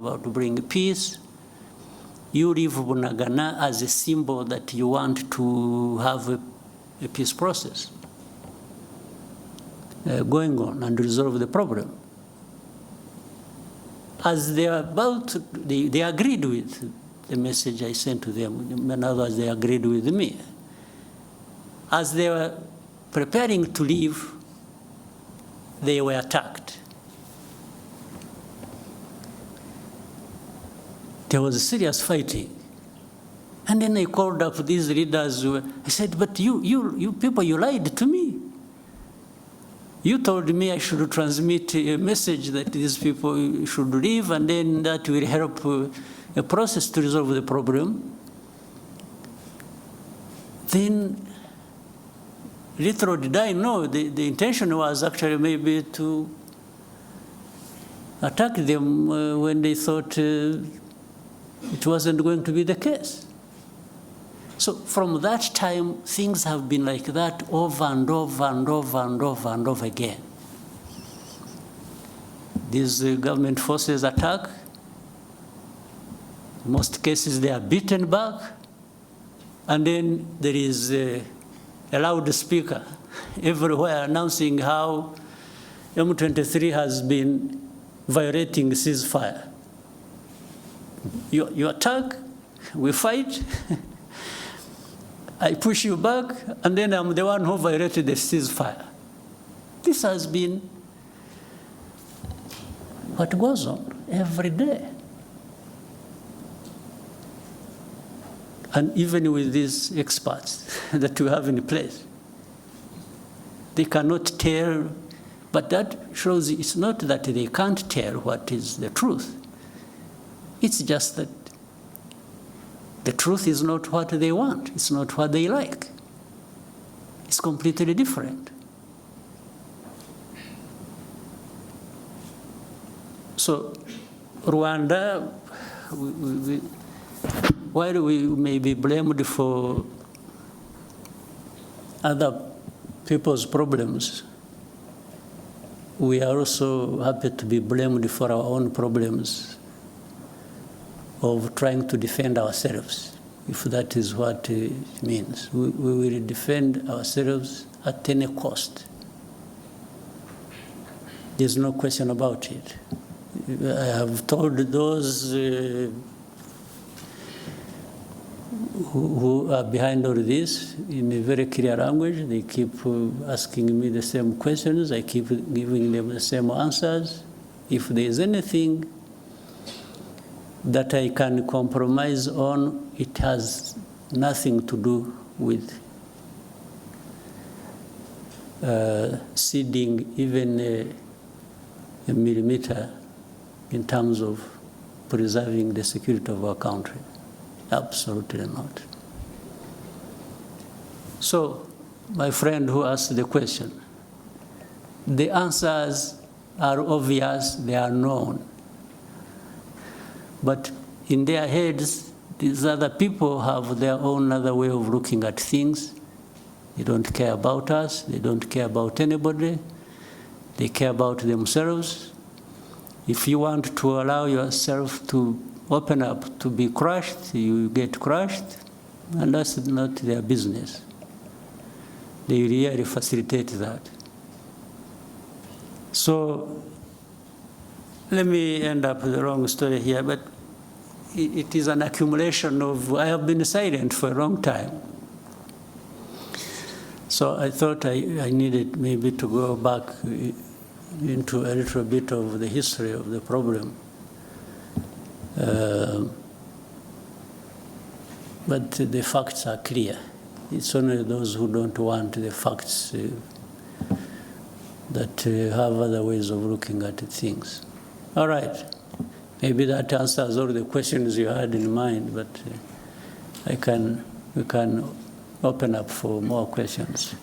about to bring peace. You leave Bunagana as a symbol that you want to have a peace process going on and resolve the problem. As they are about, they agreed with the message I sent to them. In other words, they agreed with me. As they were preparing to leave, they were attacked. There was serious fighting. And then I called up these leaders. I said, but you people, you lied to me. You told me I should transmit a message that these people should leave, and then that will help a process to resolve the problem. Then, little did I know, the intention was actually maybe to attack them when they thought it wasn't going to be the case. So from that time, things have been like that over and over and over and over and over again. These government forces attack. In most cases, they are beaten back. And then there is a loudspeaker everywhere announcing how M23 has been violating ceasefire. You attack, we fight, I push you back, and then I'm the one who violated the ceasefire. This has been what goes on every day. And even with these experts that we have in place, they cannot tell, but that shows it's not that they can't tell what is the truth. It's just that the truth is not what they want. It's not what they like. It's completely different. So Rwanda, while we may be blamed for other people's problems, we are also happy to be blamed for our own problems of trying to defend ourselves, if that is what it means. We will defend ourselves at any cost. There's no question about it. I have told those who are behind all this in a very clear language. They keep asking me the same questions. I keep giving them the same answers. If there is anything that I can compromise on, it has nothing to do with ceding even a millimeter in terms of preserving the security of our country. Absolutely not. So, my friend who asked the question, the answers are obvious, they are known. But in their heads, these other people have their own other way of looking at things. They don't care about us. They don't care about anybody. They care about themselves. If you want to allow yourself to open up, to be crushed, you get crushed, and that's not their business. They really facilitate that. So, let me end up with the wrong story here, but it is an accumulation of, I have been silent for a long time. So I thought I needed maybe to go back into a little bit of the history of the problem. But the facts are clear. It's only those who don't want the facts that have other ways of looking at things. All right. Maybe that answers all the questions you had in mind, but we can open up for more questions.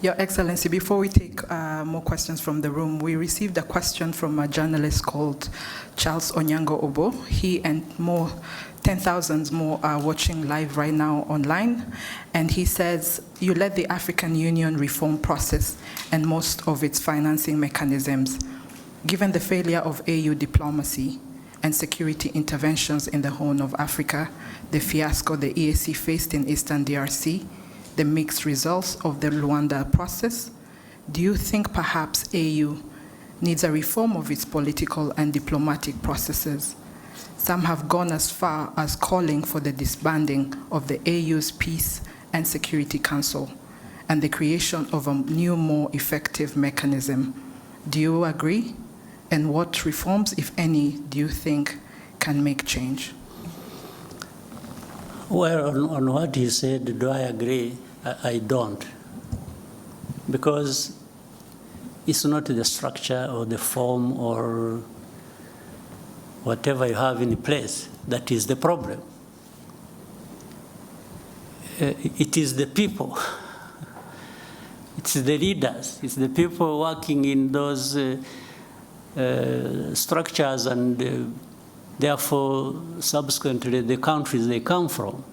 Your Excellency, before we take more questions from the room, we received a question from a journalist called Charles Onyango Obo. He and 10,000 more are watching live right now online. And he says, you led the African Union reform process and most of its financing mechanisms. Given the failure of AU diplomacy, and security interventions in the Horn of Africa, the fiasco the EAC faced in Eastern DRC, the mixed results of the Luanda process, do you think perhaps AU needs a reform of its political and diplomatic processes? Some have gone as far as calling for the disbanding of the AU's Peace and Security Council and the creation of a new, more effective mechanism. Do you agree? And what reforms, if any, do you think can make change? Well, on what he said, do I agree? I don't. Because it's not the structure or the form or whatever you have in place that is the problem. It is the people. It's the leaders. It's the people working in those structures and therefore subsequently the countries they come from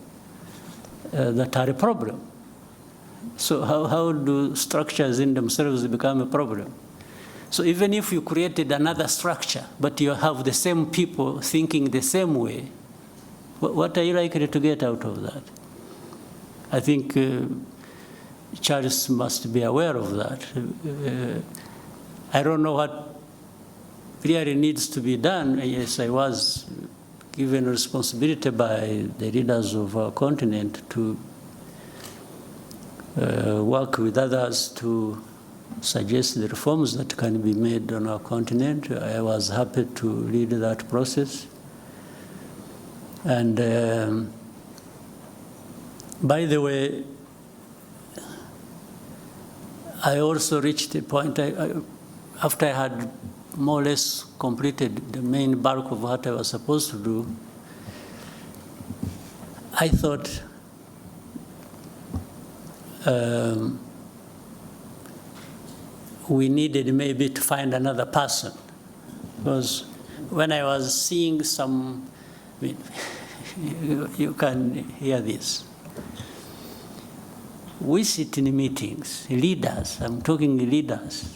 that are a problem. So how do structures in themselves become a problem? So even if you created another structure, but you have the same people thinking the same way, what are you likely to get out of that? I think Charles must be aware of that. I don't know what really needs to be done. Yes, I was given responsibility by the leaders of our continent to work with others to suggest the reforms that can be made on our continent. I was happy to lead that process. And by the way, I also reached a point, after I had more or less completed the main bulk of what I was supposed to do, I thought we needed maybe to find another person. Because when I was seeing some, I mean, you can hear this. We sit in meetings, leaders, I'm talking leaders,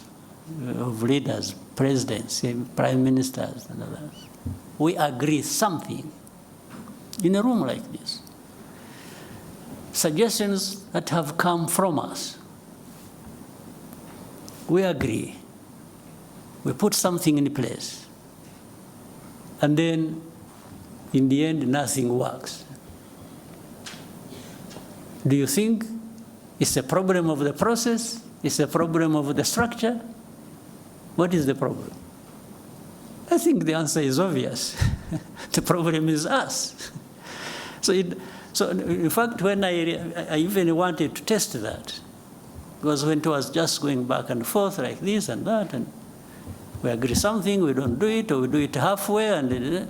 presidents, prime ministers, and others. We agree something in a room like this. Suggestions that have come from us. We agree. We put something in place. And then, in the end, nothing works. Do you think it's a problem of the process? It's a problem of the structure? What is the problem? I think the answer is obvious. The problem is us. So in fact, when I even wanted to test that, because when it was just going back and forth like this and that, and we agree something, we don't do it, or we do it halfway, and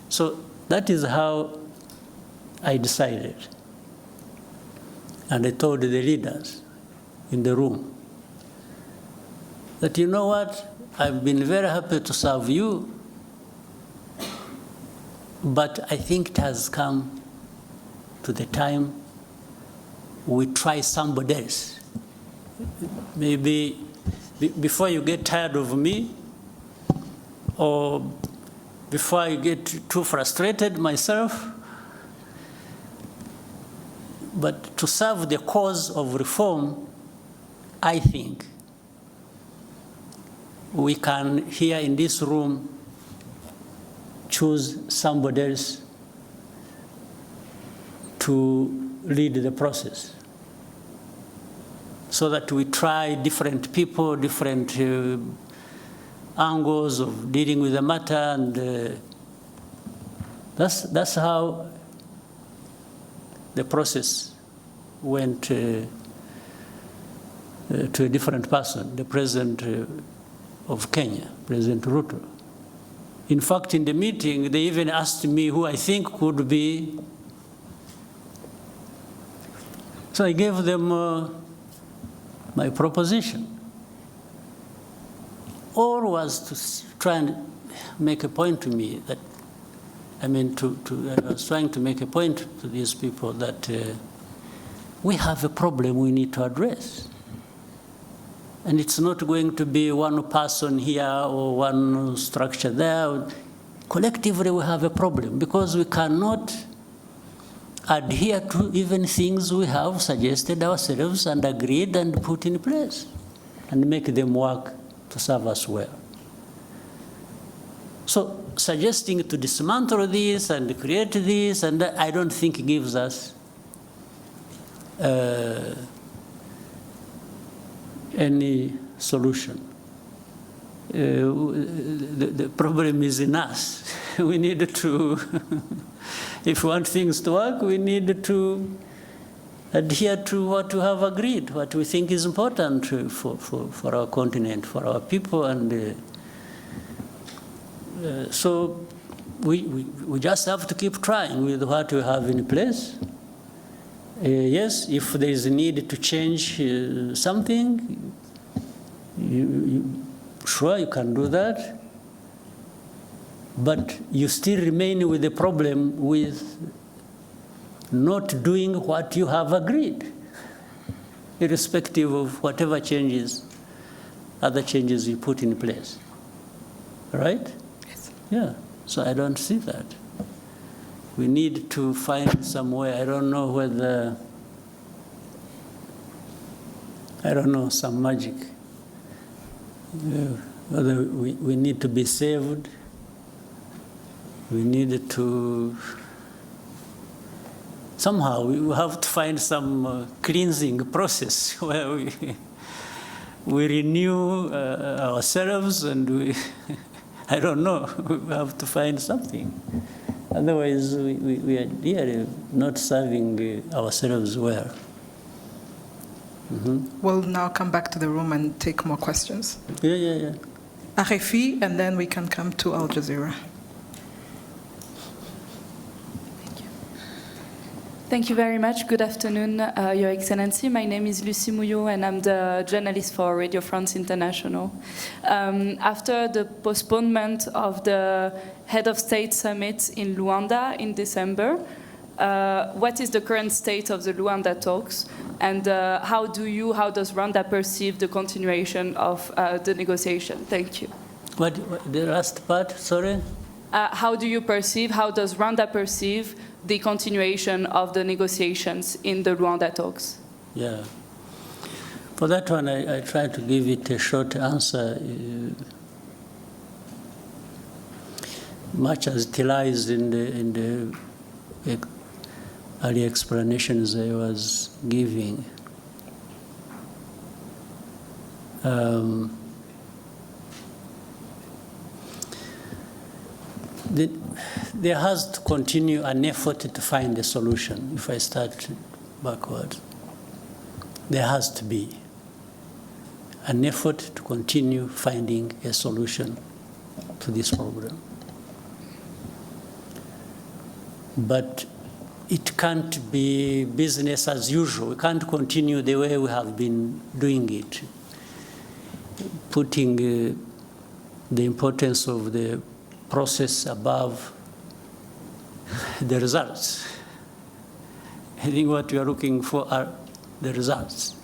so that is how I decided. And I told the leaders in the room that, you know what, I've been very happy to serve you, but I think it has come to the time we try somebody else. Maybe before you get tired of me, or before I get too frustrated myself, but to serve the cause of reform, I think we can, here in this room, choose somebody else to lead the process, so that we try different people, different angles of dealing with the matter, and that's how the process went to a different person, the President of Kenya, President Ruto. In fact, in the meeting, they even asked me who I think could be. So I gave them my proposition. All was to try and make a point to me that, I was trying to make a point to these people that we have a problem we need to address. And it's not going to be one person here or one structure there. collectively we have a problem because we cannot adhere to even things we have suggested ourselves and agreed and put in place and make them work to serve us well. So suggesting to dismantle this and create this, and I don't think gives us any solution. The problem is in us. We need to, if we want things to work, we need to adhere to what we have agreed, what we think is important for our continent, for our people, and so we just have to keep trying with what we have in place. Yes, if there is a need to change something, sure, you can do that, but you still remain with the problem with not doing what you have agreed, irrespective of whatever changes, other changes you put in place. Right? Yes. Yeah, so I don't see that. We need to find some way. I don't know whether, some magic. Whether we need to be saved, we need to, somehow we have to find some cleansing process where we renew ourselves and we, I don't know, we have to find something. Otherwise, we are really not serving ourselves well. Mm-hmm. We'll now come back to the room and take more questions. Yeah. RFI, and then we can come to Al Jazeera. Thank you very much. Good afternoon, Your Excellency. My name is Lucie Mouillot, and I'm the journalist for Radio France International. After the postponement of the Head of State Summit in Luanda in December, what is the current state of the Luanda talks, and how does Rwanda perceive the continuation of the negotiation? Thank you. What the last part, sorry? How does Rwanda perceive the continuation of the negotiations in the Luanda talks? Yeah. For that one, I try to give it a short answer, much as it lies in the early explanations I was giving. There has to continue an effort to find a solution. If I start backwards, there has to be an effort to continue finding a solution to this problem. But it can't be business as usual. We can't continue the way we have been doing it, putting the importance of the process above the results. I think what we are looking for are the results,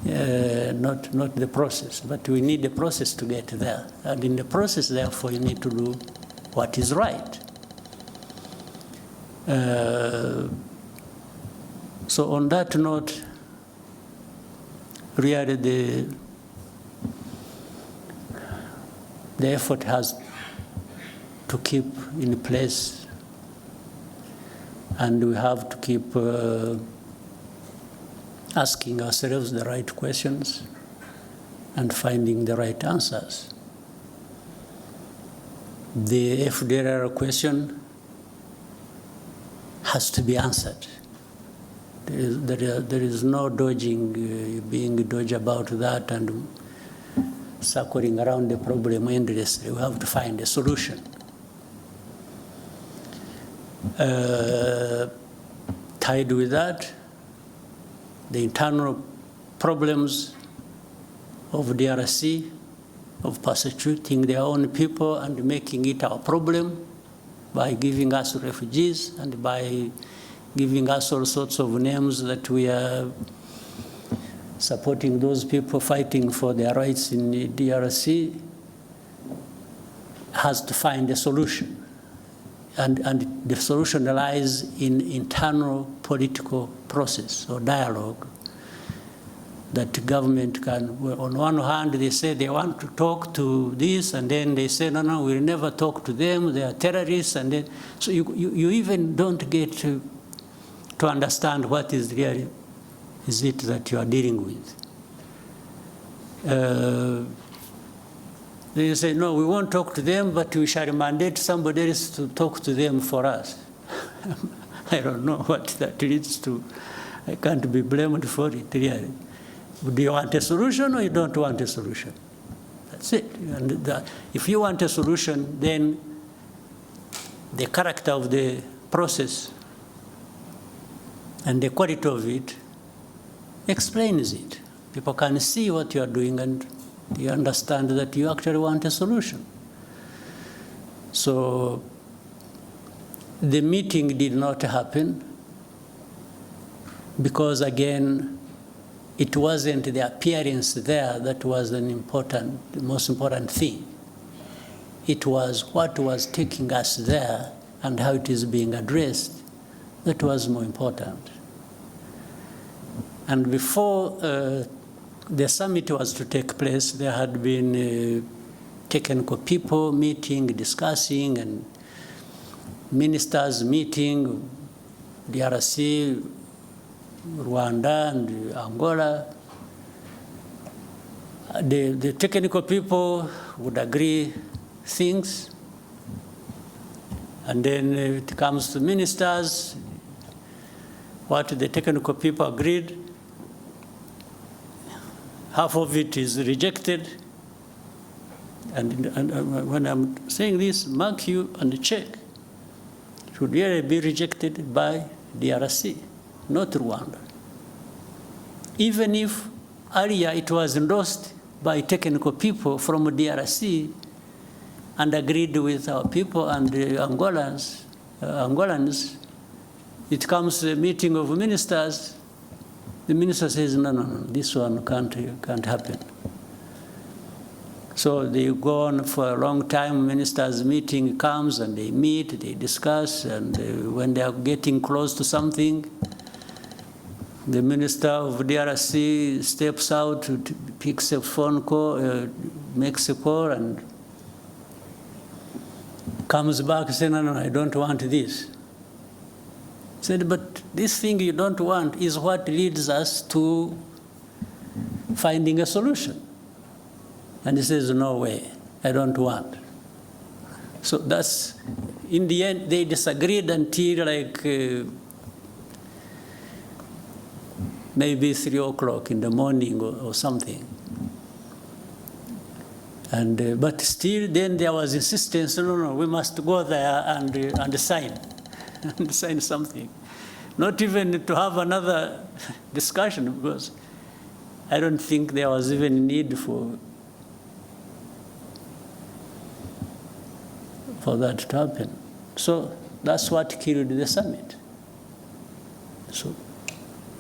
not the process. But we need the process to get there. And in the process, therefore, you need to do what is right. So on that note, really the effort has to keep in place, and we have to keep asking ourselves the right questions and finding the right answers. The FDLR question has to be answered. There is no dodging, being dodged about that and circling around the problem endlessly. We have to find a solution. Tied with that, the internal problems of DRC, of persecuting their own people and making it our problem by giving us refugees and by giving us all sorts of names that we are supporting those people fighting for their rights in the DRC. has to find a solution. And the solution lies in internal political process or dialogue that the government can, on one hand, they say they want to talk to this, and then they say, no, we'll never talk to them, they are terrorists, and then, so you even don't get to understand what is really is it that you are dealing with. They say, no, we won't talk to them, but we shall mandate somebody else to talk to them for us. I don't know what that leads to. I can't be blamed for it, really. Do you want a solution or you don't want a solution? That's it. And if you want a solution, then the character of the process and the quality of it explains it. People can see what you are doing and you understand that you actually want a solution. So the meeting did not happen because, again, it wasn't the appearance there that was the most important thing. It was what was taking us there and how it is being addressed that was more important. And before the summit was to take place, there had been technical people meeting, discussing, and ministers meeting, DRC, Rwanda, and Angola. The technical people would agree things, and then it comes to ministers, what the technical people agreed, half of it is rejected. And when I'm saying this, mark you and check. It should really be rejected by DRC, not Rwanda. Even if earlier it was endorsed by technical people from DRC and agreed with our people and the Angolans, it comes to a meeting of ministers, the minister says, no, this one can't happen. So they go on for a long time, ministers' meeting comes and they meet, they discuss, and when they are getting close to something, the minister of DRC steps out, picks a phone call, makes a call, and comes back saying, no, I don't want this. Said, but this thing you don't want is what leads us to finding a solution. And he says, no way, I don't want. So that's, in the end, they disagreed until like maybe 3 o'clock in the morning or something. And, but still then there was insistence, no, we must go there and sign. And sign something. Not even to have another discussion, because I don't think there was even need for that to happen. So that's what killed the summit. So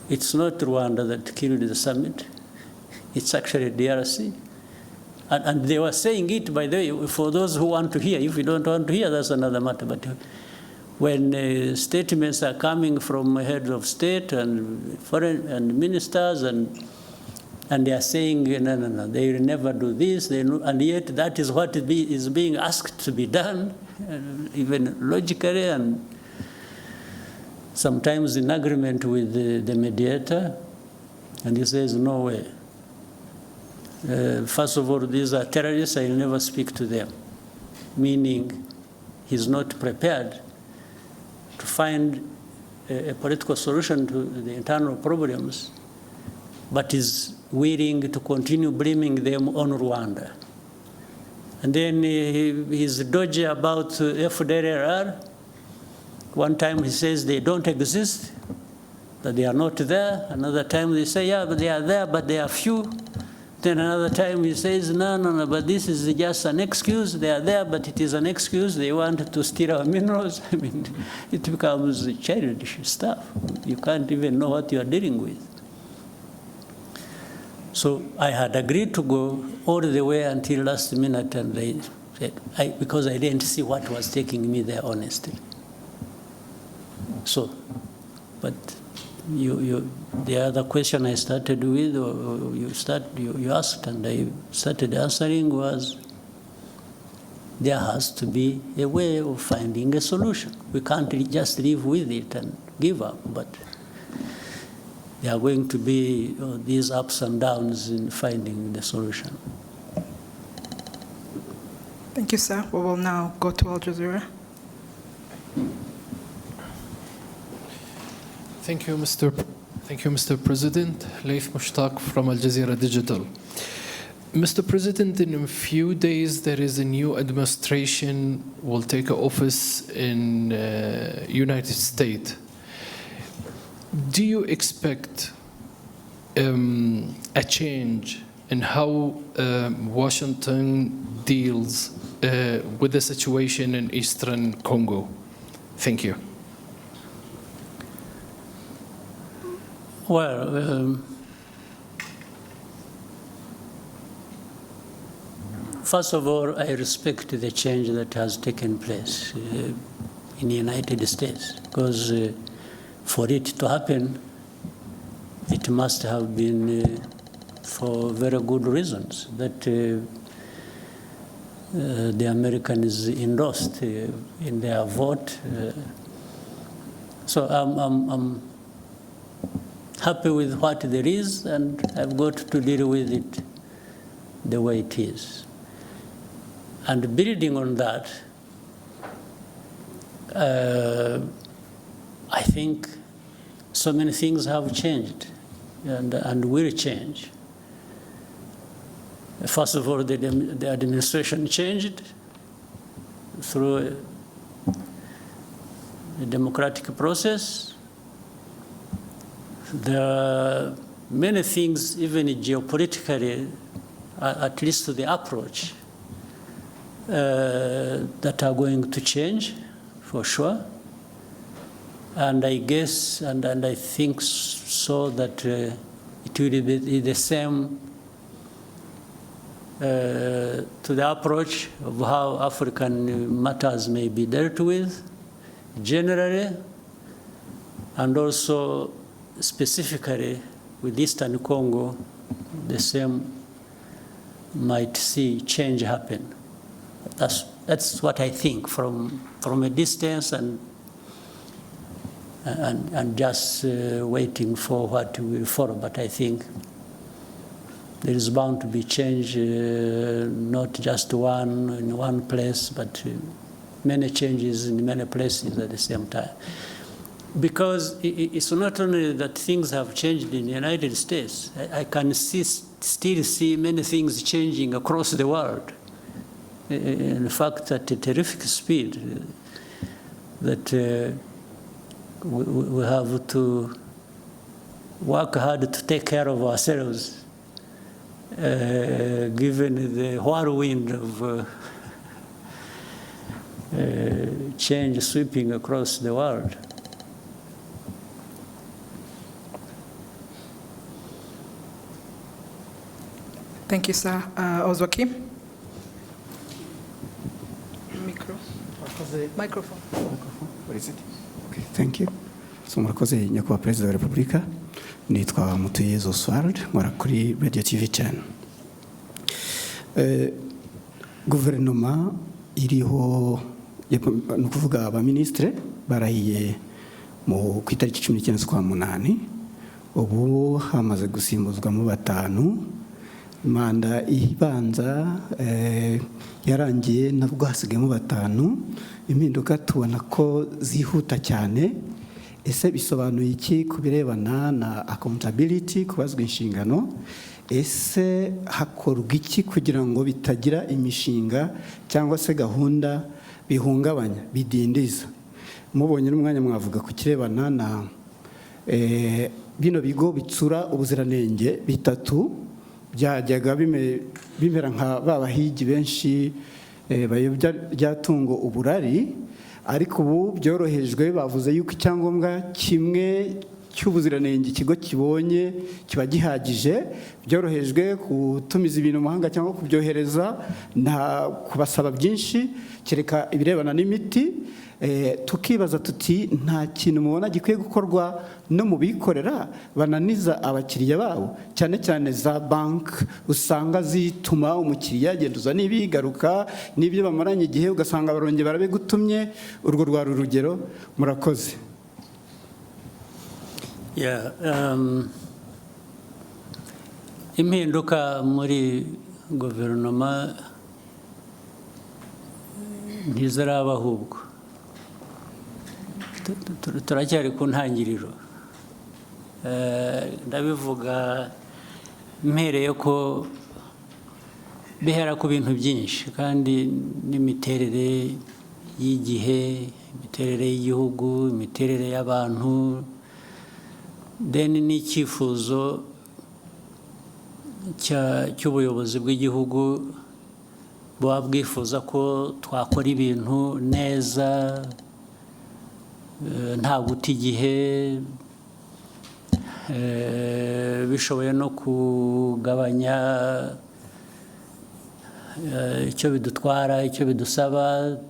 it's not Rwanda that killed the summit. It's actually DRC. And they were saying it, by the way, for those who want to hear. If you don't want to hear, that's another matter. But when statements are coming from heads of state and foreign and ministers, and they are saying, no, they will never do this, and yet that is what is being asked to be done, even logically, and sometimes in agreement with the mediator, and he says, no way. First of all, these are terrorists, I will never speak to them, meaning he's not prepared to find a political solution to the internal problems, but is willing to continue blaming them on Rwanda. And then he's dodgy about FDLR. One time he says they don't exist, that they are not there. Another time they say, yeah, but they are there, but they are few. Then another time he says, no, but this is just an excuse. They are there, but it is an excuse. They want to steal our minerals. I mean, it becomes childish stuff. You can't even know what you are dealing with. So I had agreed to go all the way until last minute, and they because I didn't see what was taking me there, honestly. So, but the other question I started with, or you asked, and I started answering was, there has to be a way of finding a solution. We can't just live with it and give up, but there are going to be these ups and downs in finding the solution. Thank you, sir. We will now go to Al Jazeera. Thank you, Mr. President. Laif Mushtaq from Al Jazeera Digital. Mr. President, in a few days, there is a new administration will take office in United States. Do you expect a change in how Washington deals with the situation in Eastern Congo? Thank you. Well, first of all, I respect the change that has taken place in the United States, because for it to happen, it must have been for very good reasons that the Americans endorsed in their vote. So I'm happy with what there is, and I've got to deal with it the way it is. And building on that, I think so many things have changed and will change. First of all, the administration changed through a democratic process. There are many things, even geopolitically, at least to the approach, that are going to change, for sure. And I guess, and I think so, that it will be the same to the approach of how African matters may be dealt with, generally, and also specifically with Eastern Congo, the same might see change happen. That's what I think from a distance and just waiting for what will follow. But I think there is bound to be change, not just one in one place, but many changes in many places at the same time. Because it's not only that things have changed in the United States, I can still see many things changing across the world. In fact, at a terrific speed, that we have to work hard to take care of ourselves, given the whirlwind of change sweeping across the world. Thank you, sir. Ozwaki? Microphone. What is it? Okay, thank you. So murakoze nyakubahwa Perezida wa Repubulika, nitwa Mutuyezu Oswald, nkora kuri Radio TV channel. Guverinoma iriho no kuvuga abaministre barahiye mu kwitariki 19 z'ukwa munani, ubu hamaze gusimbuzwamo batanu. Manda ibanza yarangiye nabwo hasigayemo batanu. Impinduka tubona ko zihuta cyane. Ese bisobanuye iki kubirebana na accountability, kubazwa inshingano? Ese hakorwa iki kugira ngo bitagira imishinga cyangwa se gahunda bihungabanya, bidindiza? Mubonye n'umwanya mwavuga ku kirebana na bino bigo bitsura ubuziranenge bitatu byajyaga bimera nka babahigi benshi bayobya ryatungo uburari, ariko ubu byorohejwe. Bavuze yuko icyangombwa kimwe cy'ubuziranenge ikigo kibonye kiba gihagije, byorohejwe gutumiza ibintu mu mahanga cyangwa kubyohereza, nta kubasaba byinshi kereka ibirebana n'imiti. Tukibaza tuti nta kintu mubona gikwiye gukorwa no mu bikorera bananiza abakiriya babo, cyane cyane za banki usanga zituma umukiriya agenduza n'ibigaruka n'ibyo bamaranye igihe ugasanga barongeye barabigutumye. Urwo rwari urugero. Murakoze. Impinduka muri guverinoma ntiziraba, ahubwo turacyari ku ntangiriro. Ndabivuga mpereye ko bihera ku bintu byinshi, kandi n'imiterere y'igihe, imiterere y'igihugu, imiterere y'abantu, n'icyifuzo cy'ubuyobozi bw'igihugu buba bwifuza ko twakora ibintu neza, nta guta igihe, bishoboye no kugabanya icyo bidutwara, icyo bidusaba,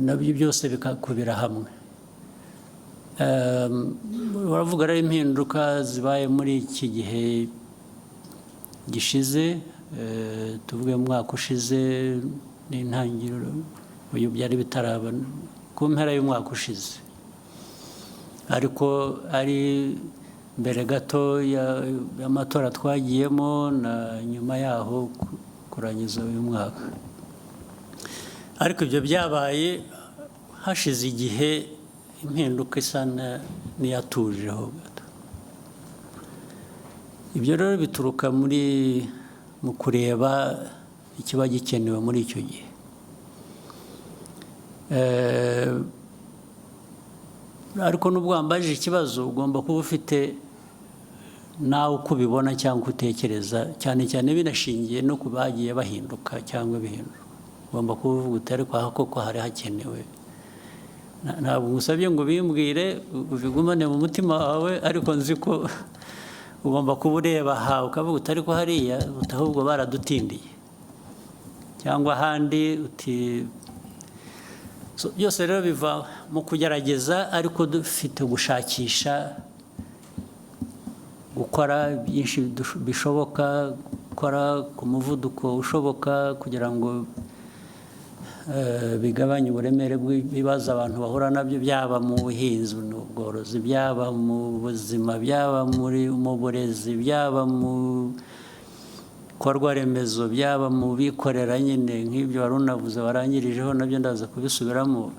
nabyo byose bikakubira hamwe. Uravuga rero impinduka zibaye muri iki gihe gishize, tuvuge mu mwaka ushize n'intangiriro, uyu byari bitaraba ku mpera y'umwaka ushize, ariko ari mbere gato y'amatora twagiyemo na nyuma yaho kurangiza uyu mwaka. Ariko ibyo byabaye hashize igihe, impinduka isa n'iyatujeho gato. Ibyo rero bituruka mu kureba ikiba gikenewe muri icyo gihe. Ariko nubwo wambajije ikibazo, ugomba kuba ufite nawe uko ubibona cyangwa utekereza, cyane cyane binashingiye no ku bagiye bahinduka cyangwa bihinduka. Ugomba kuba uvuga uti ariko aha koko hari hakenewe. Ntabwo ngusabye ngo ubimbwire ubigumane mu mutima wawe, ariko nzi ko ugomba kuba ureba aha ukavuga uti ariko hariya ahubwo baradutindiye, cyangwa ahandi uti. Byose rero biva mu kugerageza, ariko dufite gushakisha, gukora byinshi bishoboka, gukora ku muvuduko ushoboka kugira ngo bigabanye uburemere bw'ibibazo abantu bahura nabyo, byaba mu buhinzi n'ubworozi, byaba mu buzima, byaba mu burezi, byaba mu bikorwa remezo, byaba mu bikorera nyine nk'ibyo wari unavuze warangirijeho, nabyo ndaza kubisubiramo.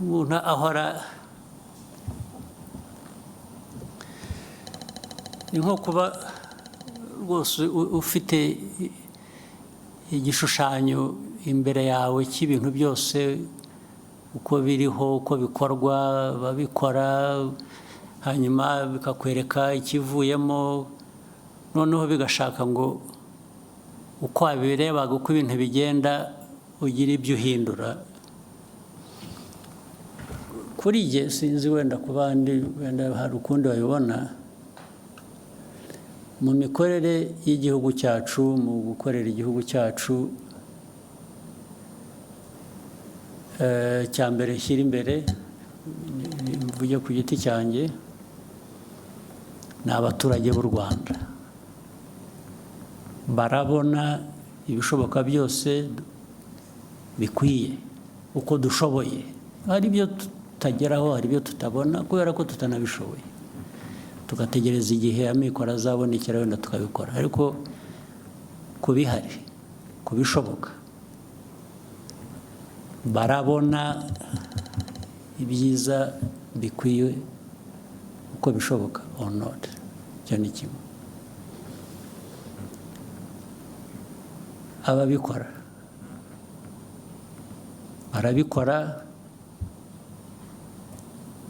Umuntu ahora ni nko kuba rwose ufite igishushanyo imbere yawe cy'ibintu byose uko biriho, uko bikorwa, babikora, hanyuma bikakwereka ikivuyemo, noneho bigashaka ngo uko wabirebaga uko ibintu bigenda ugire ibyo uhindura. Kuri jye sinzi, wenda ku bandi wenda hari ukundi babibona. Mu mikorere y'igihugu cyacu, mu gukorera igihugu cyacu, cya mbere nshyira imbere, mvuge ku giti cyanjye, ni abaturage b'u Rwanda. Barabona ibishoboka byose bikwiye uko dushoboye. Hari ibyo tutageraho, hari ibyo tutabona kubera ko tutanabishoboye, tugategereza igihe amikoro azabonekera wenda tukabikora. Ariko ku bihari, ku bishoboka, barabona ibyiza bikwiye uko bishoboka or not. Icyo ni kimwe. Ababikora barabikora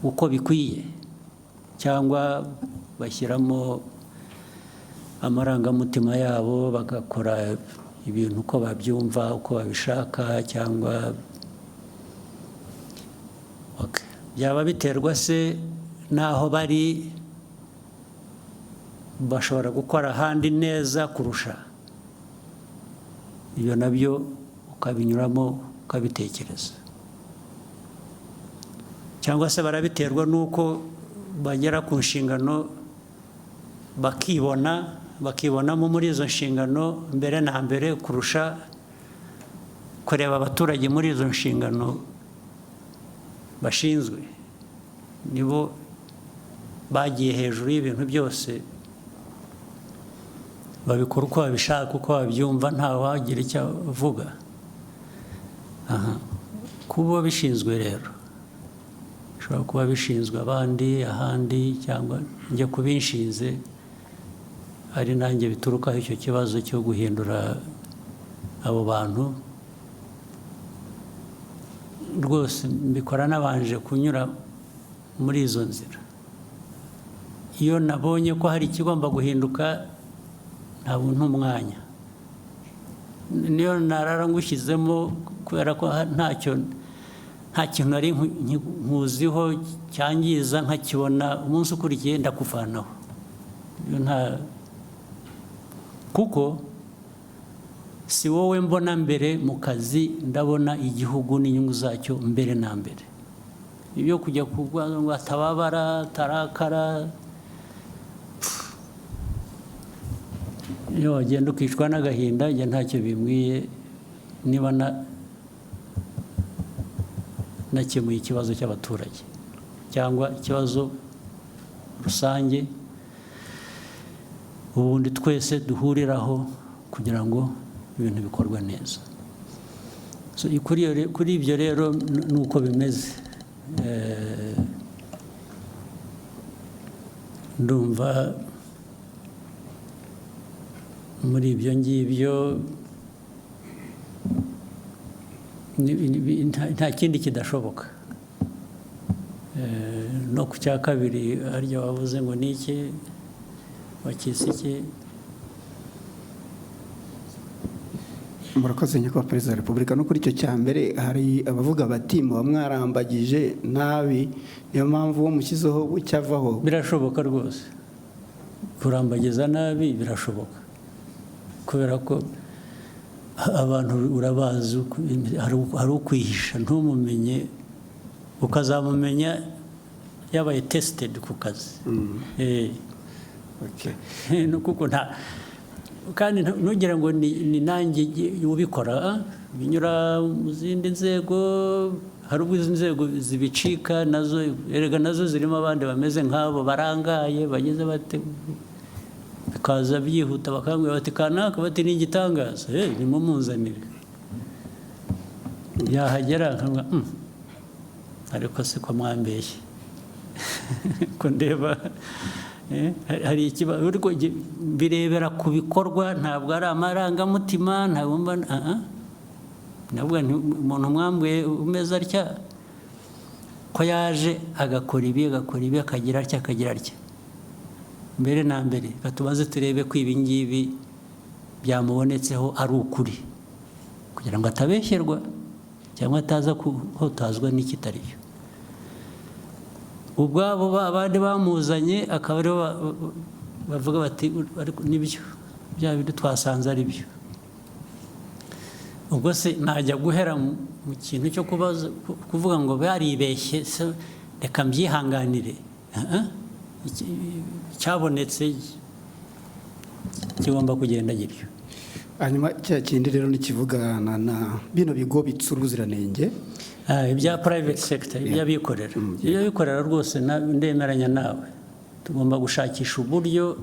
uko bikwiye, cyangwa bashyiramo amarangamutima yabo, bagakora ibintu uko babyumva, uko babishaka, cyangwa byaba biterwa se n'aho bari bashobora gukora ahandi neza kurusha. Ibyo nabyo ukabinyuramo ukabitekereza. Cyangwa se barabiterwa n'uko bagera ku nshingano bakibonamo muri izo nshingano mbere na mbere kurusha kureba abaturage muri izo nshingano bashinzwe. Nibo bagiye hejuru y'ibintu byose, babikora uko babishaka, uko babyumva, ntawe wagira icyo avuga. Kuba bishinzwe rero, bishobora kuba bishinzwe abandi ahandi, cyangwa njye kubinshinze ari nanjye biturukaho icyo kibazo cyo guhindura abo bantu. Rwose mbikora nabanje kunyura muri izo nzira. Iyo nabonye ko hari ikigomba guhinduka, ntabwo ntumwanya. Niyo narara ngushyizemo kubera ko nta kintu nari nkuziho cyangiza, nkakibona umunsi ukurikiye ndakuvanaho. Kuko si wowe mbona mbere mu kazi, ndabona igihugu n'inyungu zacyo mbere na mbere. Ibyo kujya kuvuga ngo atababara, tarakara, iyo wagenda ukicwa n'agahinda, njye ntacyo bimbwiye niba nakemuye ikibazo cy'abaturage cyangwa ikibazo rusange, ubundi twese duhuriraho kugira ngo ibintu bikorwe neza. Kuri ibyo rero ni uko bimeze. Ndumva muri ibyo ngibyo nta kindi kidashoboka. No ku cya kabiri harya wavuze ngo ni iki, wakise iki? Murakoze nyakubahwa Perezida wa Repubulika. No kuri icyo cya mbere hari abavuga bati muba mwarambagije nabi, niyo mpamvu uwo mushyizeho cyavaho. Birashoboka rwose, kurambagiza nabi birashoboka, kubera ko abantu urabazi, hari ukwihisha ntumumenye, ukazamumenya yabaye tested ku kazi. Kuko kandi ntugire ngo ni nanjye ubikora, binyura mu zindi nzego. Hari ubwo izi nzego zibicika nazo, erega nazo zirimo abandi bameze nk'abo barangaye, bageze bate, bikaza byihuta bakambwira bati kanaka, bati ni igitangaza, nimumuzanire. Yahagera nkamwa ariko se ko mwambeshye ko ndeba hari ikibazo. Birebera ku bikorwa, ntabwo ari amarangamutima. Ntabwo umuntu mwambuye umeze atya ko yaje agakora ibi akagira atya. Mbere na mbere tumaze turebe ko ibi ngibi byamubonetseho ari ukuri, kugira ngo atabeshyerwa cyangwa ataza kuhotazwa n'ikitari cyo. Ubwabo abandi bamuzanye akaba aribo bavuga bati nibyo, bya bindi twasanze ari byo. Ubwo se najya guhera mu kintu cyo kuvuga ngo baribeshye, reka mbyihanganire. Cyabonetse kigomba kugenda gityo. Hanyuma cya kindi rero nikivugana na bino bigo bitsura ubuziranenge, ibya private sector, iby'abikorera. Iby'abikorera rwose ndemeranya nawe, tugomba gushakisha uburyo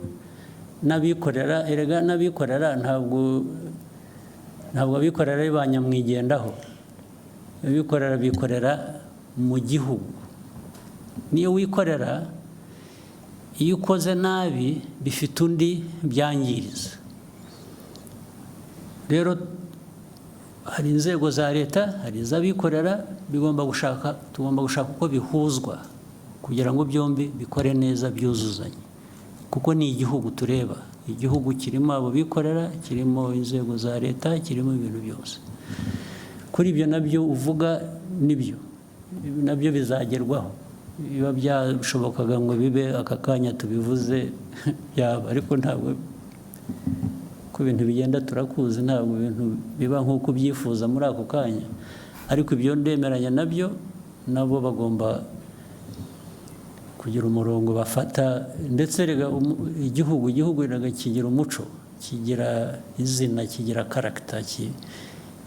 n'abikorera. Erega n'abikorera ntabwo abikorera ari ba nyamwigendaho. Abikorera bikorera mu gihugu. Niyo wikorera, iyo ukoze nabi bifite undi byangiriza. Rero hari inzego za leta, hari iz'abikorera, tugomba gushaka uko bihuzwa kugira ngo byombi bikore neza, byuzuzanye. Kuko ni igihugu tureba, igihugu kirimo abo bikorera, kirimo inzego za leta, kirimo ibintu byose. Kuri ibyo nabyo uvuga nibyo. ibi nabyo bizagerwaho. Iyo byashobokaga ngo bibe aka kanya tubivuze byaba, ariko ntabwo ko ibintu bigenda turakuzi, ntabwo ibintu biba nk'uko ubyifuza muri ako kanya, ariko ibyo ndemeranya nabyo, nabo bagomba kugira umurongo bafata, ndetse igihugu kigira umuco, kigira izina, kigira karagita.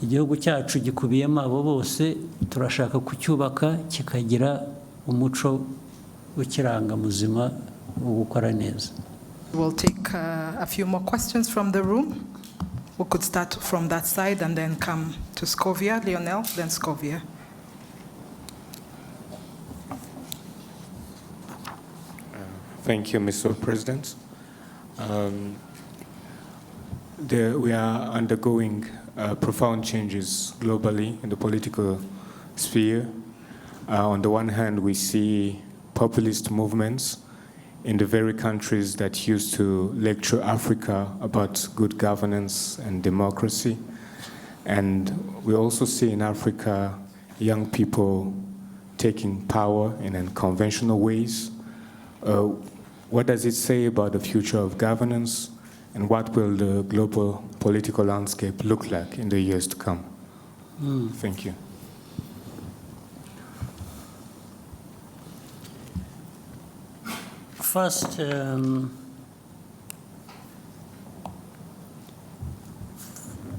Igihugu cyacu gikubiyemo abo bose, turashaka kucyubaka kikagira umuco ukiranga muzima wo gukora neza. We'll take a few more questions from the room. We could start from that side and then come to Scovia. Lionel, then Scovia. Thank you, Mr. President. We are undergoing profound changes globally in the political sphere. On the one hand, we see populist movements in the very countries that used to lecture Africa about good governance and democracy. And we also see in Africa young people taking power in unconventional ways. What does it say about the future of governance, and what will the global political landscape look like in the years to come? Thank you. First,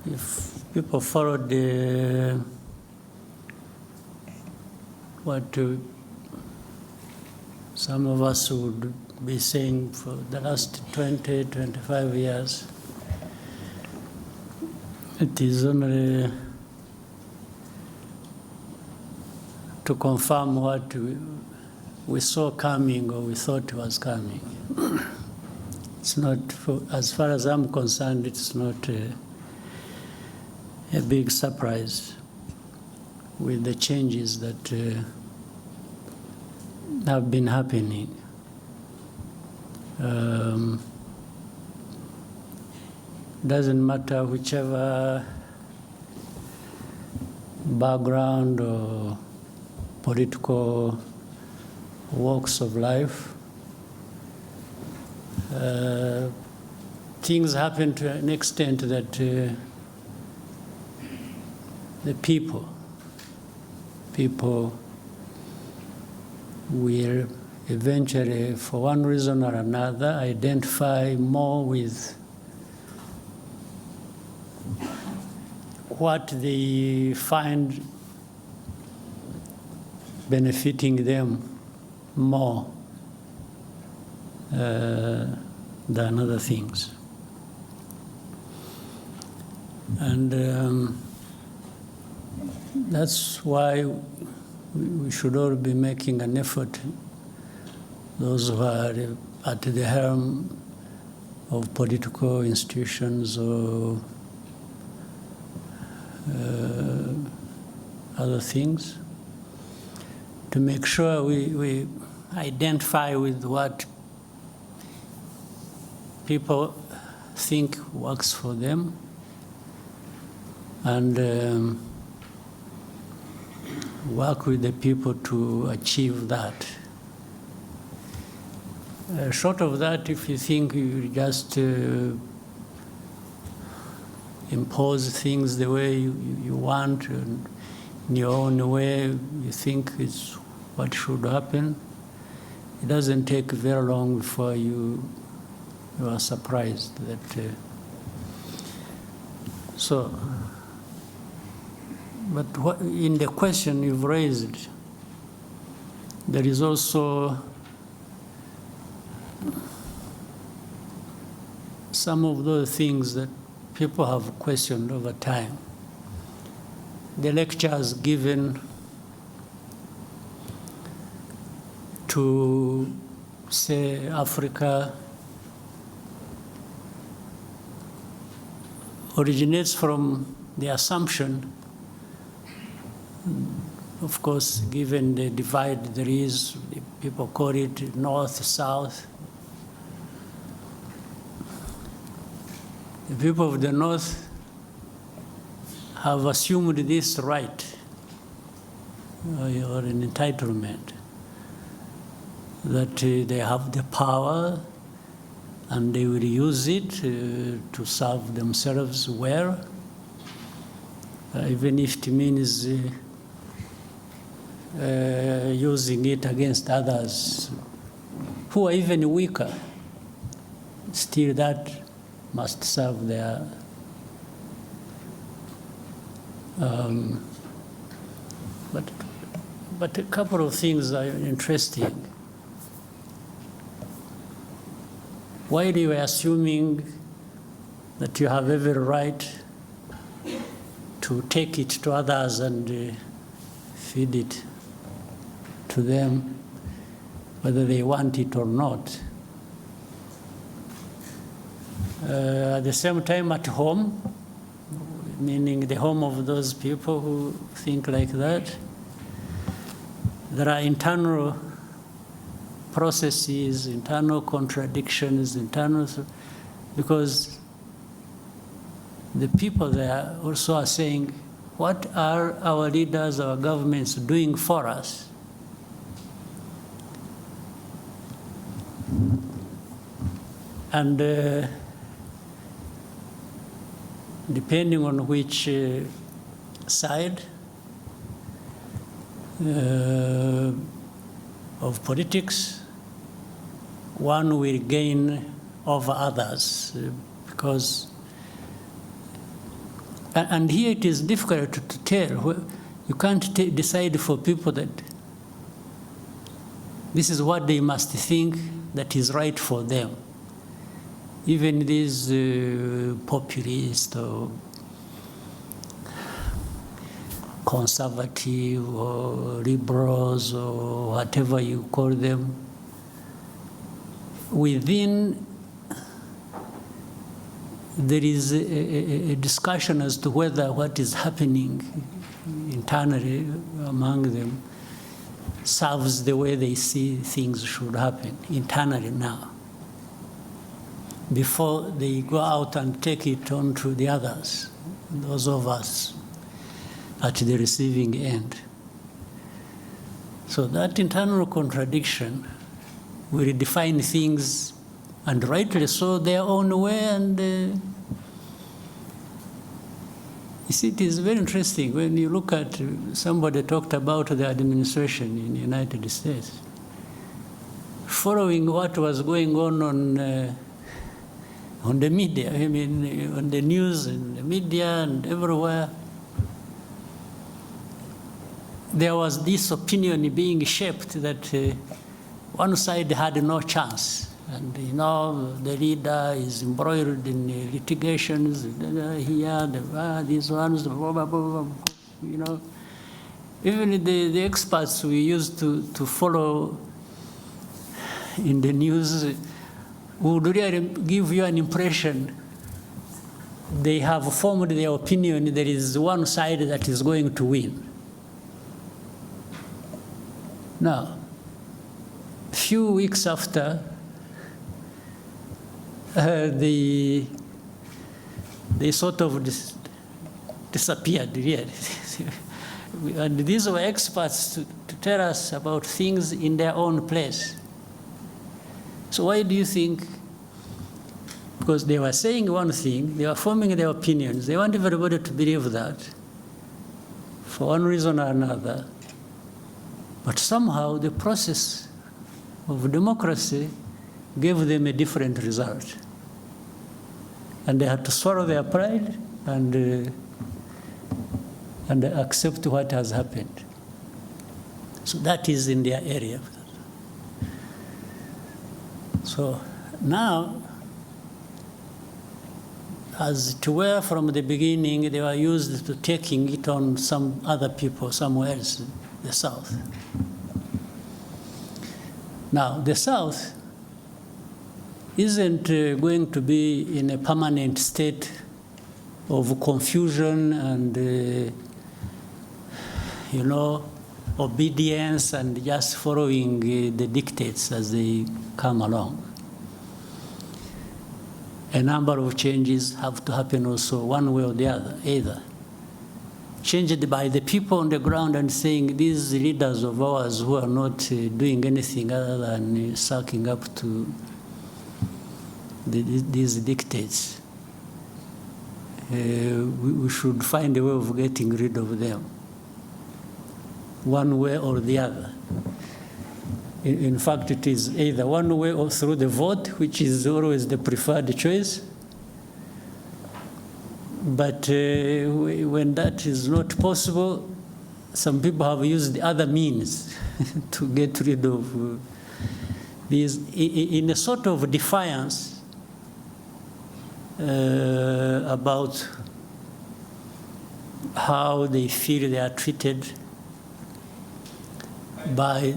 if people followed what some of us would be saying for the last 20, 25 years, it is only to confirm what we saw coming, or we thought was coming. It's not, as far as I'm concerned, it's not a big surprise with the changes that have been happening. Doesn't matter whichever background or political walks of life. Things happen to an extent that the people will eventually, for one reason or another, identify more with what they find benefiting them more than other things. And that's why we should all be making an effort, those who are at the helm of political institutions or other things, to make sure we identify with what people think works for them, and work with the people to achieve that. Short of that, if you think you just impose things the way you want, and in your own way you think it's what should happen, it doesn't take very long before you are surprised that. But what, in the question you've raised, there is also some of those things that people have questioned over time. The lectures given to, say, Africa originates from the assumption, of course, given the divide there is, people call it north, south. The people of the north have assumed this right, or an entitlement, that they have the power and they will use it to serve themselves well, even if it means using it against others who are even weaker. Still, that must serve their but a couple of things are interesting. While you are assuming that you have every right to take it to others and feed it to them, whether they want it or not. At the same time, at home, meaning the home of those people who think like that, there are internal processes, internal contradictions, because the people there also are saying, what are our leaders, our governments doing for us? And depending on which side of politics, one will gain over others, because, and here it is difficult to tell. You can't decide for people that this is what they must think that is right for them. Even these populist or conservative or liberals or whatever you call them, within there is a discussion as to whether what is happening internally among them serves the way they see things should happen internally now, before they go out and take it on to the others, those of us at the receiving end. So that internal contradiction will define things, and rightly so, their own way. And you see, it is very interesting when you look at, somebody talked about the administration in the United States. Following what was going on the media, I mean, on the news and the media and everywhere, there was this opinion being shaped that one side had no chance. And, you know, the leader is embroiled in litigations, here, these ones, blah, blah, blah, blah, you know. Even the experts we used to follow in the news would really give you an impression they have formed their opinion there is one side that is going to win. Now, a few weeks after, they sort of disappeared, really. And these were experts to tell us about things in their own place. So why do you think? Because they were saying one thing, they were forming their opinions, they want everybody to believe that, for one reason or another. But somehow the process of democracy gave them a different result. And they had to swallow their pride and accept what has happened. So that is in their area. So now, as it were from the beginning, they were used to taking it on some other people somewhere else, the South. Now, the South isn't going to be in a permanent state of confusion and, you know, obedience and just following the dictates as they come along. A number of changes have to happen also one way or the other, either changed by the people on the ground and saying these leaders of ours who are not doing anything other than sucking up to these dictates. We should find a way of getting rid of them, one way or the other. In fact, it is either one way or through the vote, which is always the preferred choice. But when that is not possible, some people have used other means to get rid of these in a sort of defiance about how they feel they are treated by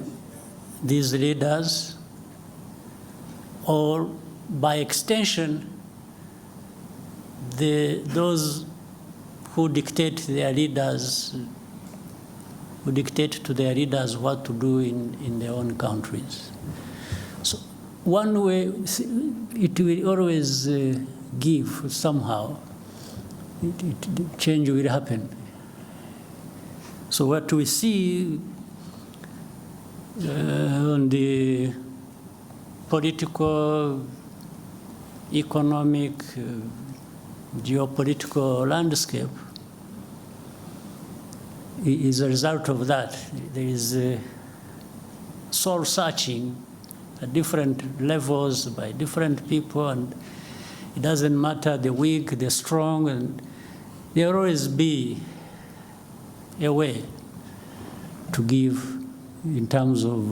these leaders, or by extension, those who dictate their leaders, who dictate to their leaders what to do in their own countries. So one way, it will always give somehow, change will happen. So what we see on the political, economic, geopolitical landscape is a result of that. There is soul searching at different levels by different people, and it doesn't matter the weak, the strong, and there will always be a way to give in terms of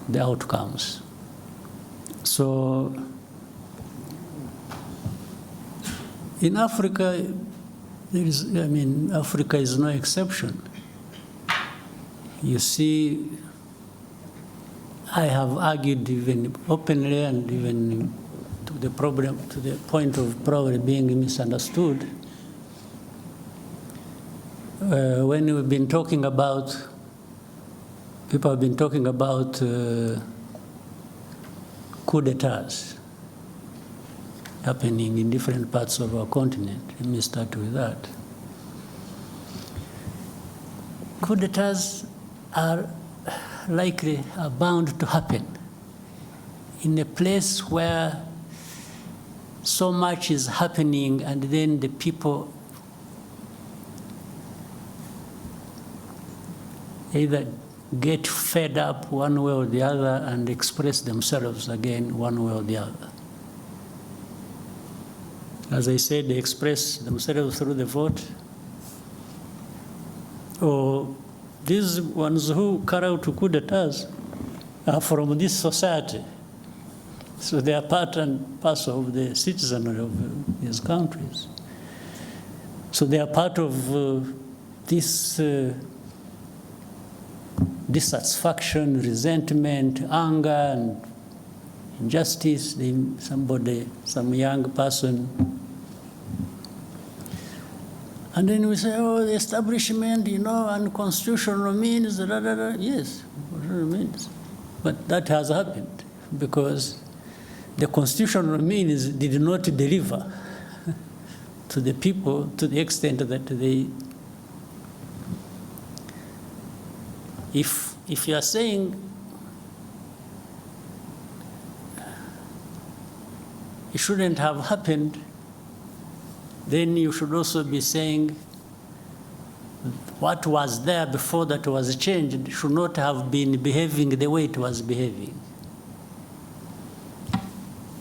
the outcomes. So in Africa, Africa is no exception. You see, I have argued even openly and even to the point of probably being misunderstood. When we've been talking about, people have been talking about coup d'etats happening in different parts of our continent. Let me start with that. Coup d'etats are bound to happen in a place where so much is happening, and then the people either get fed up one way or the other and express themselves again one way or the other. As I said, they express themselves through the vote, or these ones who carry out coup d'etats are from this society. So they are part and parcel of the citizenry of these countries. So they are part of this dissatisfaction, resentment, anger, and injustice. Some young person. And then we say, oh, the establishment, unconstitutional means, Yes, means. But that has happened because the constitutional means did not deliver to the people to the extent that they, if you are saying it shouldn't have happened, then you should also be saying what was there before that was changed should not have been behaving the way it was behaving.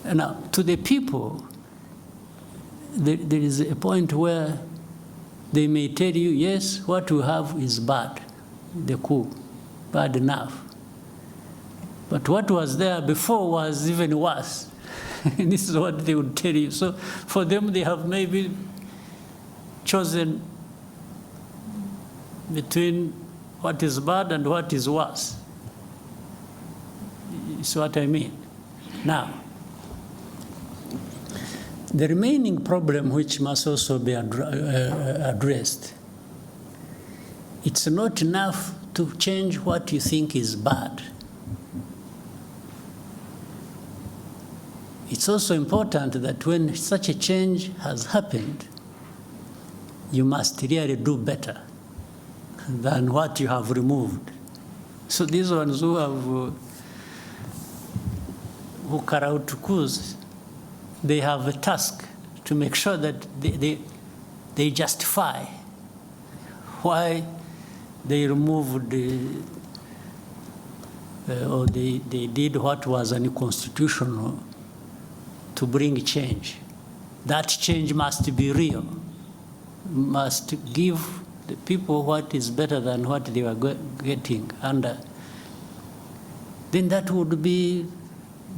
And now, to the people, there is a point where they may tell you, yes, what you have is bad, the coup, bad enough. But what was there before was even worse. And this is what they would tell you. So for them, they have maybe chosen between what is bad and what is worse. It's what I mean. Now, the remaining problem, which must also be addressed, it's not enough to change what you think is bad. It's also important that when such a change has happened, you must really do better than what you have removed. So these ones who have who carry out coups, they have a task to make sure that they justify why they removed or they did what was unconstitutional to bring change. That change must be real, must give the people what is better than what they were getting under. Then that would be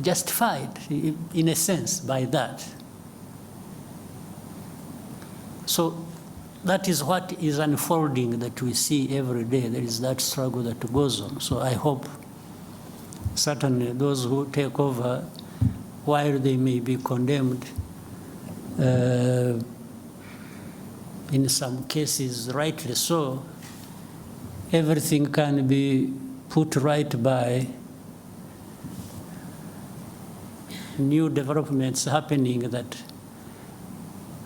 justified, in a sense, by that. So that is what is unfolding that we see every day. There is that struggle that goes on. So I hope certainly those who take over, while they may be condemned, in some cases rightly so, everything can be put right by new developments happening that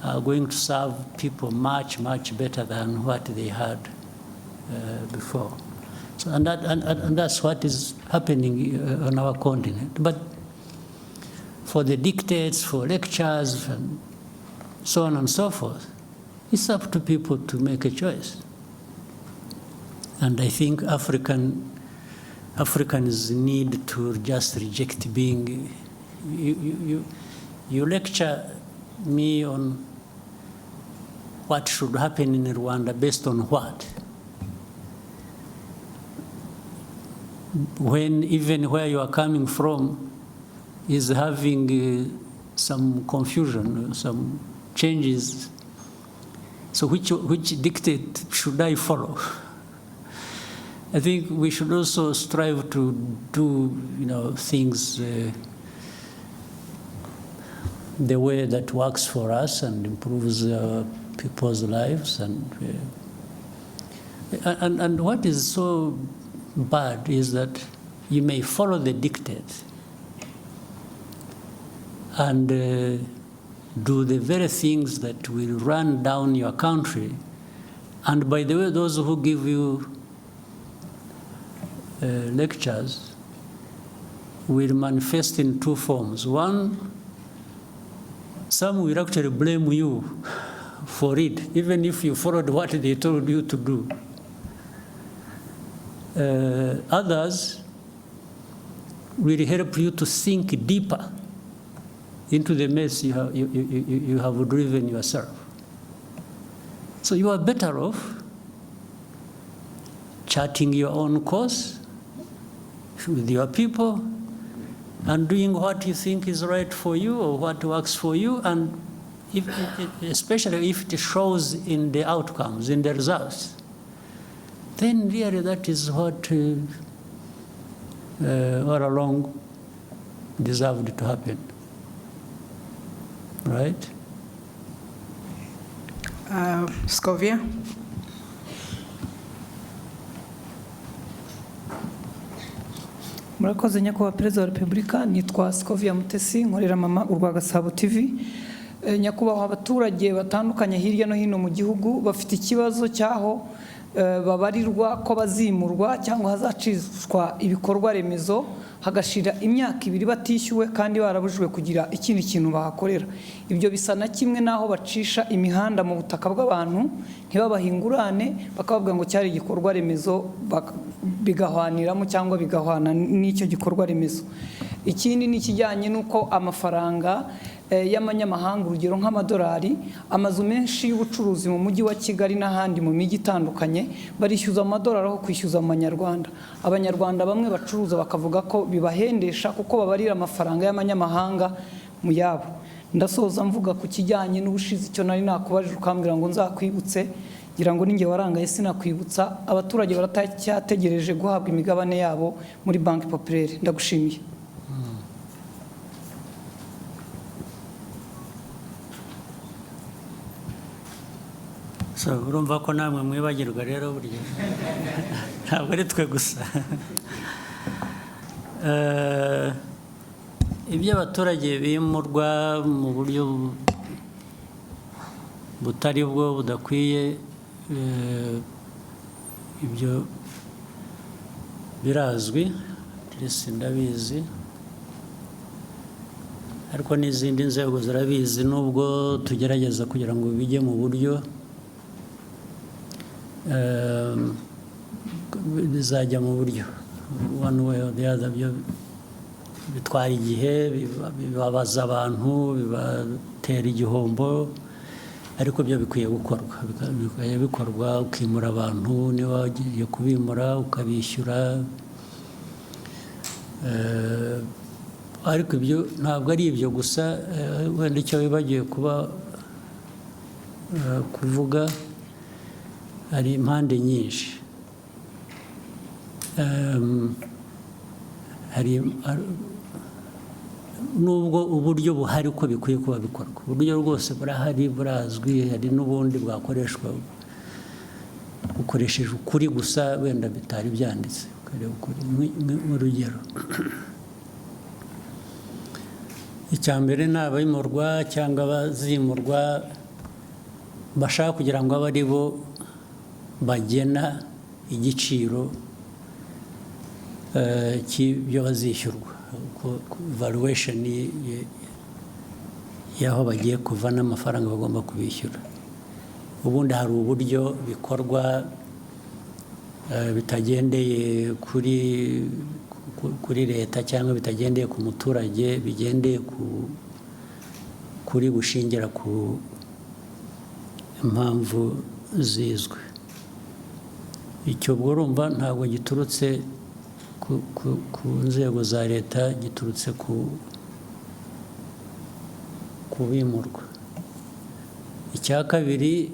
are going to serve people much, much better than what they had before. So, and that's what is happening on our continent. But for the dictates, for lectures, and so on and so forth, it's up to people to make a choice. And I think Africans need to just reject being, you lecture me on what should happen in Rwanda based on what? When even where you are coming from is having some confusion, some changes. So which dictate should I follow? I think we should also strive to do, things the way that works for us and improves people's lives. And what is so bad is that you may follow the dictate and do the very things that will run down your country. And by the way, those who give you lectures will manifest in two forms. One, some will actually blame you for it, even if you followed what they told you to do. Others will help you to sink deeper into the mess you have driven yourself. So you are better off charting your own course with your people and doing what you think is right for you or what works for you, and especially if it shows in the outcomes, in the results, then really that is what all along deserved to happen. Right? Scovia? Murakoze nyakubahwa Perezida wa Repubulika, nitwa Scovia Mutesi, nkorera mama urwa Gasabo TV. Nyakubahwa abaturage batandukanye hirya no hino mu gihugu bafite ikibazo cyaho babarirwa ko bazimurwa cyangwa hazacishwa ibikorwa remezo hagashira imyaka 2 batishyuwe kandi barabujwe kugira ikindi kintu bahakorera. Ibyo bisa na kimwe naho bacisha imihanda mu butaka bw'abantu ntibabahingurane bakavuga ngo cyari igikorwa remezo bigahwaniramo cyangwa bigahwana n'icyo gikorwa remezo. Ikindi ni kijyanye nuko amafaranga y'amanyamahanga urugero nk'amadolari, amazu menshi y'ubucuruzi mu mujyi wa Kigali n'ahandi mu mijyi itandukanye barishyuza amadolari aho kwishyuza mu Manyarwanda. Abanyarwanda bamwe bacuruza bakavuga ko bibahendesha kuko babarira amafaranga y'amanyamahanga mu yabo. Ndasoza mvuga ku kijyanye n'ubushizi cyo nari nakubajije ukambwira ngo nzakwibutse, ngira ngo ninge warangaye sinakwibutsa. Abaturage baratacyategereje guhabwa imigabane yabo muri Banque Populaire. Ndagushimiye. So urumva ko namwe mwibagirwa rero buryo ntabwo ari twe gusa. Ibyo abaturage bimurwa mu buryo butari bwo budakwiye, ibyo birazwi, ndabizi, ariko n'izindi nzego zirabizi, nubwo tugerageza kugira ngo bijye mu buryo bizajya mu buryo one way or the other. Byo bitwara igihe, bibabaza abantu, bibatera igihombo, ariko byo bikwiye gukorwa, bikwiye bikorwa, ukimura abantu, niba wagiye kubimura ukabishyura, ariko ibyo ntabwo ari ibyo gusa. Wenda icyo wibagiwe kuvuga, hari impande nyinshi. Nubwo uburyo buhari uko bikwiye kuba bikorwa, uburyo rwose burahari, burazwi, hari n'ubundi bwakoreshwa bukoresheje ukuri gusa, wenda bitari byanditse, ukareba ukuri. Nk'urugero, icya mbere ni abimurwa cyangwa abazimurwa bashaka kugira ngo abe ari bo bagena igiciro cy'ibyo bazishyurwa, valuation y'aho bagiye kuva n'amafaranga bagomba kubishyura. Ubundi hari uburyo bikorwa bitagendeye kuri leta cyangwa bitagendeye ku muturage, bigendeye kuri gushingira ku impamvu zizwe. Icyo ubwo urumva ntabwo giturutse ku nzego za leta, giturutse ku bimurwa. Icya kabiri,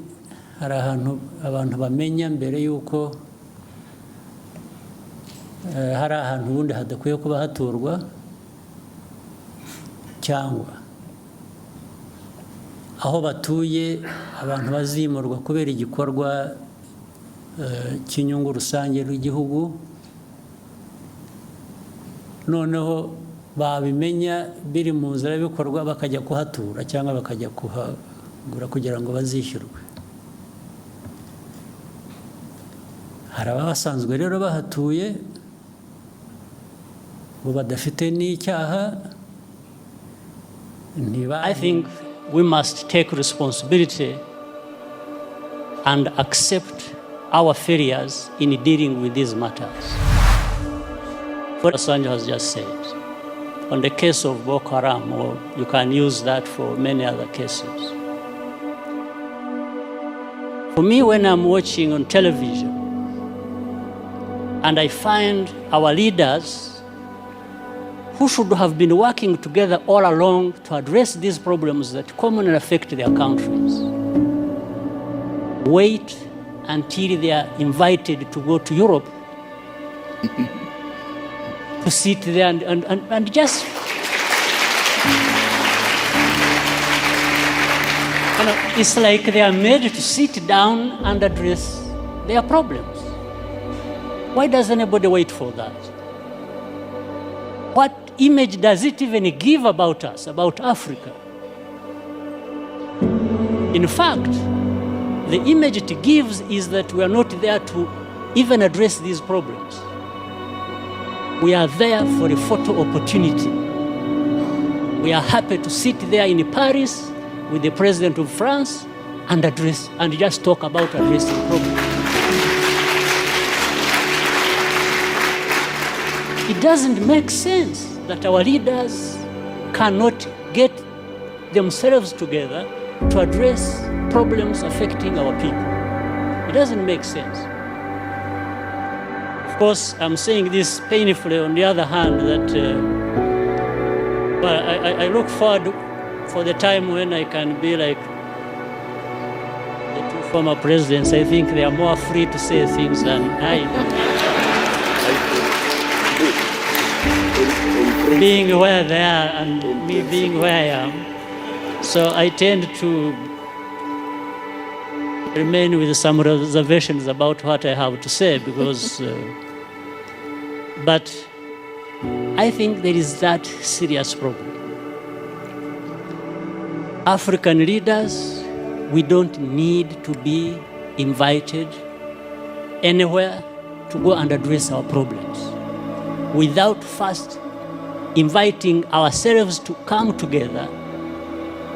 hari ahantu abantu bamenya mbere y'uko hari ahantu ubundi hadakwiye kuba haturwa, cyangwa aho batuye abantu bazimurwa kubera igikorwa cy'inyungu rusange rw'igihugu, noneho babimenya biri mu nzira bikorwa bakajya kuhatura cyangwa bakajya kuhagura kugira ngo bazishyurwe. Hari abasanzwe rero bahatuye bo badafite n'icyaha. I think we must take responsibility and accept our failures in dealing with these matters. What Assange has just said, on the case of Boko Haram, or you can use that for many other cases. For me, when I'm watching on television and I find our leaders who should have been working together all along to address these problems that commonly affect their countries, wait until they are invited to go to Europe to sit there and just, it's like they are made to sit down and address their problems. Why does anybody wait for that? What image does it even give about us, about Africa? In fact, the image it gives is that we are not there to even address these problems. We are there for a photo opportunity. We are happy to sit there in Paris with the President of France and address and just talk about addressing problems. It doesn't make sense that our leaders cannot get themselves together to address problems affecting our people. It doesn't make sense. Of course, I'm saying this painfully. On the other hand, that I look forward for the time when I can be like the two former presidents. I think they are more free to say things than I do. Being where they are and me being where I am. So I tend to remain with some reservations about what I have to say because, but I think there is that serious problem. African leaders we don't need to be invited anywhere to go and address our problems without first inviting ourselves to come together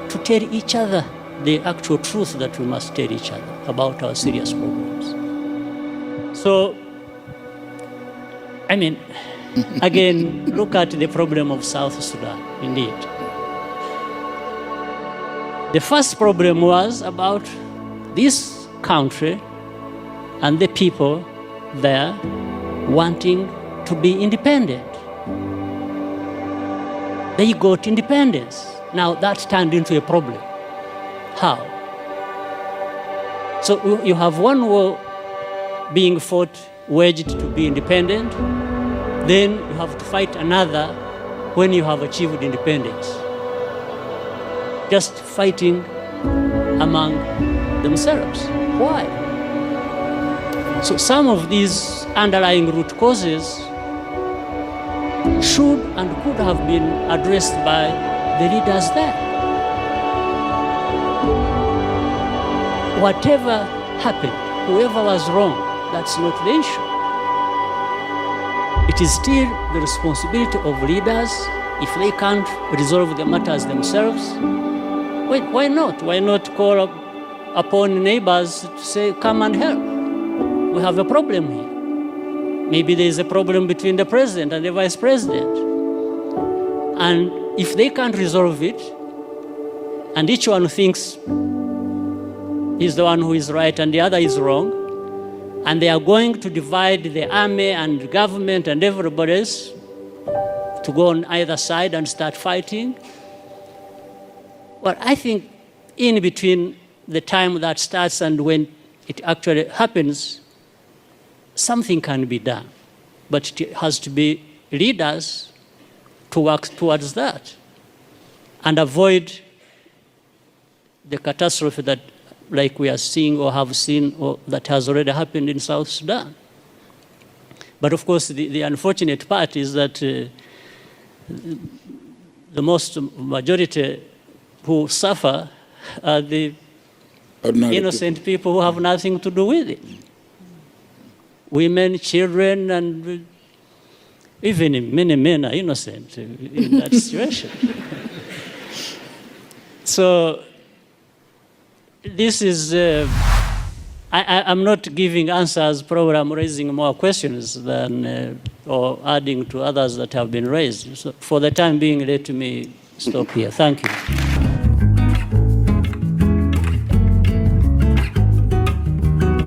to tell each other the actual truth that we must tell each other about our serious problems. So, I mean, again, look at the problem of South Sudan, indeed. The first problem was about this country and the people there wanting to be independent. They got independence. Now that turned into a problem. How? So you have one war being fought, waged to be independent, then you have to fight another when you have achieved independence. Just fighting among themselves. Why? So some of these underlying root causes should and could have been addressed by the leaders there. Whatever happened, whoever was wrong, that's not the issue. It is still the responsibility of leaders. If they can't resolve the matters themselves, why not? Why not call upon neighbors to say, come and help? We have a problem here. Maybe there is a problem between the president and the vice president. And if they can't resolve it, and each one thinks he's the one who is right and the other is wrong, and they are going to divide the army and government and everybody else to go on either side and start fighting. Well, I think in between the time that starts and when it actually happens, something can be done. But it has to be leaders to work towards that and avoid the catastrophe that, like we are seeing or have seen, or that has already happened in South Sudan. But of course, the unfortunate part is that the most majority who suffer are the innocent people who have nothing to do with it. Women, children, and even many men are innocent in that situation. So this is, I'm not giving answers, probably I'm raising more questions than, or adding to others that have been raised. So for the time being, let me stop here. Thank you.